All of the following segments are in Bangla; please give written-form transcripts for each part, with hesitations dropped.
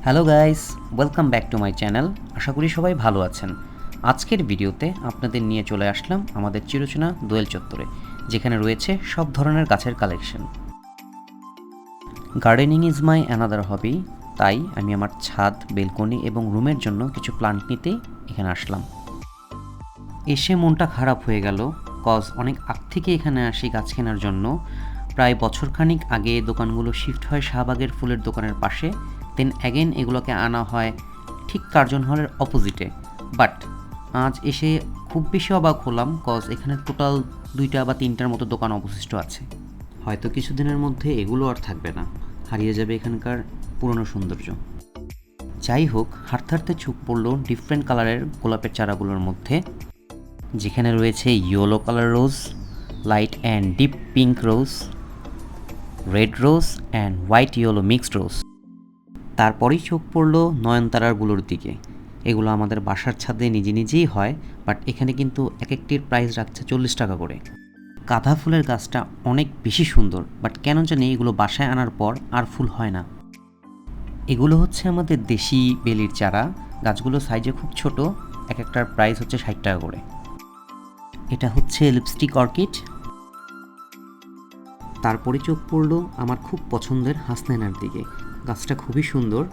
Hello guys, welcome back to my channel. আশা করি সবাই ভালো আছেন। আজকের ভিডিওতে আপনাদের নিয়ে চলে আসলাম আমাদের চিরচেনা দোয়েল চত্বরে, যেখানে রয়েছে সব ধরনের গাছের collection. Gardening is my another hobby, তাই আমি আমার ছাদ, বেলকনি এবং রুমের জন্য কিছু প্লান্ট নিতেই এখানে আসলাম। এসে মনটা খারাপ হয়ে গেল, কজ অনেক আগ থেকে এখানে আসি গাছ কেনার জন্য। প্রায় বছরখানিক আগে দোকানগুলো শিফট হয় শাহবাগের ফুলের দোকানের পাশে, দেন অ্যাগেন এগুলোকে আনা হয় ঠিক কার্জন হলের অপোজিটে। বাট আজ এসে খুব বেশি অবাক হলাম, কজ এখানে টোটাল 2টা বা 3টার মতো দোকান অবশিষ্ট আছে। হয়তো কিছুদিনের মধ্যে এগুলো আর থাকবে না, হারিয়ে যাবে এখানকার পুরনো সৌন্দর্য। যাই হোক, হাঁটতে হাঁটতে চোখ পড়লো ডিফারেন্ট কালারের গোলাপের চারাগুলোর মধ্যে, যেখানে রয়েছে yellow colour rose, light and deep pink rose, red rose and white yellow mixed rose. তারপরেই চোখ পড়লো নয়নতারাগুলোর দিকে। এগুলো আমাদের বাসার ছাদে নিজে নিজেই হয়, বাট এখানে কিন্তু এক একটির প্রাইস রাখছে 40 টাকা করে। গাঁদা ফুলের গাছটা অনেক বেশি সুন্দর, বাট কেন জানি এগুলো বাসায় আনার পর আর ফুল হয় না। এগুলো হচ্ছে আমাদের দেশি বেলির চারা। গাছগুলো সাইজে খুব ছোট, এক একটার প্রাইস হচ্ছে 60 টাকা করে। এটা হচ্ছে লিপস্টিক অর্কিড। তারপরে চোখ পড়লো আমার খুব পছন্দের হাসনাইনার দিকে। গাছটা খুবই সুন্দর,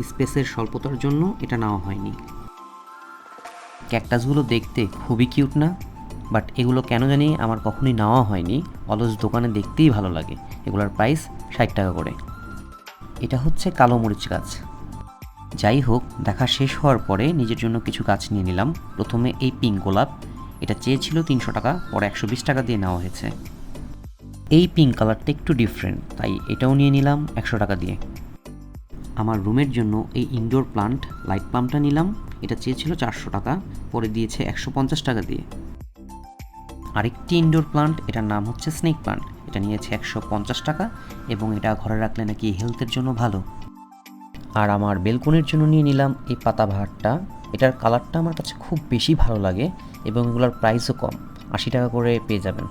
স্পেসের স্বল্পতার জন্য এটা নেওয়া হয়নি। ক্যাকটাসগুলো দেখতে খুবই কিউট না? বাট এগুলো কেন জানি আমার কখনোই নেওয়া হয়নি, অলস দোকানে দেখতেই ভালো লাগে। এগুলোর প্রাইস 60 টাকা করে। এটা হচ্ছে কালো মরিচ গাছ। যাই হোক, দেখা শেষ হওয়ার পরে নিজের জন্য কিছু গাছ নিয়ে নিলাম। প্রথমে এই পিঙ্ক গোলাপ, এটা চেয়েছিল 300 টাকা, পরে 120 টাকা দিয়ে নেওয়া হয়েছে। এই পিঙ্ক কালারটা একটু ডিফারেন্ট, তাই এটাও নিয়ে নিলাম 100 টাকা দিয়ে। আমার রুমের জন্য এই ইনডোর প্লান্ট লাইট প্লাম্পটা নিলাম, এটা চেয়েছিল 400 টাকা, পরে দিয়েছে 150 টাকা দিয়ে। আরেকটি ইনডোর প্লান্ট, এটার নাম হচ্ছে স্নেক প্লান্ট, এটা নিয়েছে 150 টাকা, এবং এটা ঘরে রাখলে নাকি হেলথের জন্য ভালো। আর আমার বেলকনির জন্য নিয়ে নিলাম এই পাতাবাহারটা। এটার কালারটা আমার কাছে খুব বেশি ভালো লাগে, এবং এগুলোর প্রাইসও কম, 80 টাকা করে পেয়ে যাবেন।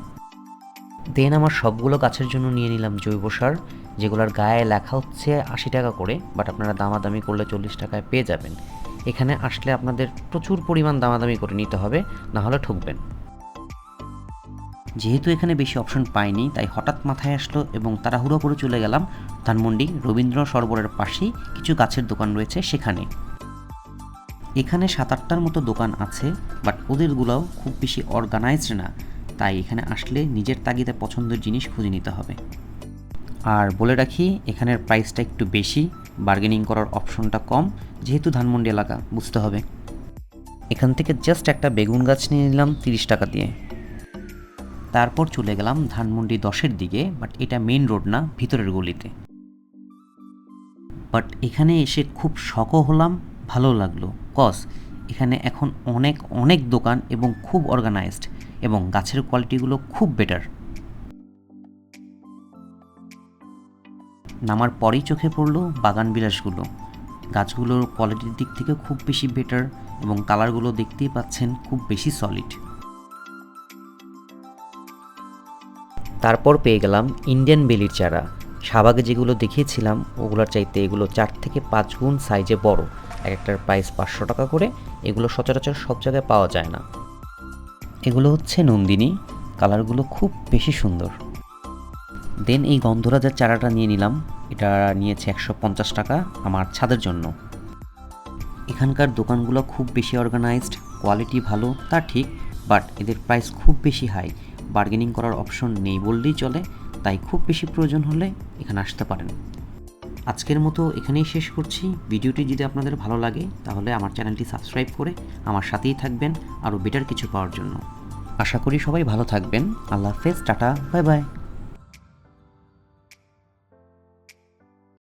দেন আমার সবগুলো গাছের জন্য নিয়ে নিলাম জৈব সার, যেগুলোর গায়ে লেখা হচ্ছে 80 টাকা করে, বাট আপনারা দামাদামি করলে 40 টাকায় পেয়ে যাবেন। এখানে আসলে আপনাদের প্রচুর পরিমাণ দামাদামি করে নিতে হবে, না হলে ঠকবেন। যেহেতু এখানে বেশি অপশন পাইনি, তাই হঠাৎ মাথায় আসলো এবং তাড়াহুড়ো করে চলে গেলাম ধানমন্ডি রবীন্দ্র সরোবরের পাশেই কিছু গাছের দোকান রয়েছে সেখানে। এখানে 7-8টার মতো দোকান আছে, বাট ওদেরগুলোও খুব বেশি অর্গানাইজড না, তাই এখানে আসলে নিজের তাগিদে পছন্দের জিনিস খুঁজে নিতে হবে। আর বলে রাখি, এখানের প্রাইসটা একটু বেশি, বার্গেনিং করার অপশনটা কম, যেহেতু ধানমন্ডি এলাকা, বুঝতে হবে। এখান থেকে জাস্ট একটা বেগুন গাছ নিয়ে নিলাম 30 টাকা দিয়ে। তারপর চলে গেলাম ধানমন্ডি 10-এর দিকে, বাট এটা মেইন রোড না, ভিতরের গলিতে। বাট এখানে এসে খুব শকও হলাম, ভালো লাগলো, কজ এখানে এখন অনেক অনেক দোকান এবং খুব অর্গানাইজড, এবং গাছের কোয়ালিটিগুলো খুব বেটার। নামার পরেই চোখে পড়লো বাগান বিলাসগুলো। গাছগুলোর কোয়ালিটির দিক থেকে খুব বেশি বেটার, এবং কালারগুলো দেখতেই পাচ্ছেন খুব বেশি সলিড। তারপর পেয়ে গেলাম ইন্ডিয়ান বেলির চারা। শাহবাগে যেগুলো দেখিয়েছিলাম ওগুলোর চাইতে এগুলো 4 থেকে 5 গুণ সাইজে বড়, এক একটার প্রাইস 500 টাকা করে। এগুলো সচরাচর সব জায়গায় পাওয়া যায় না। এগুলো হচ্ছে নন্দিনী, কালারগুলো খুব বেশি সুন্দর। দেন এই গন্ধরাজের চারাটা নিয়ে নিলাম, এটা নিয়েছে 150 টাকা আমার ছাদের জন্য। এখানকার দোকানগুলো খুব বেশি অর্গানাইজড, কোয়ালিটি ভালো তা ঠিক, বাট এদের প্রাইস খুব বেশি হাই, বার্গেনিং করার অপশন নেই বললেই চলে, তাই খুব বেশি প্রয়োজন হলে এখানে আসতে পারেন। আজকের মতো এখানেই শেষ করছি। ভিডিওটি যদি আপনাদের ভালো লাগে তাহলে আমার চ্যানেলটি সাবস্ক্রাইব করে আমার সাথেই থাকবেন আরও বেটার কিছু পাওয়ার জন্য। আশা করি সবাই ভালো থাকবেন। আল্লাহ হাফেজ, টাটা, বাই বাই।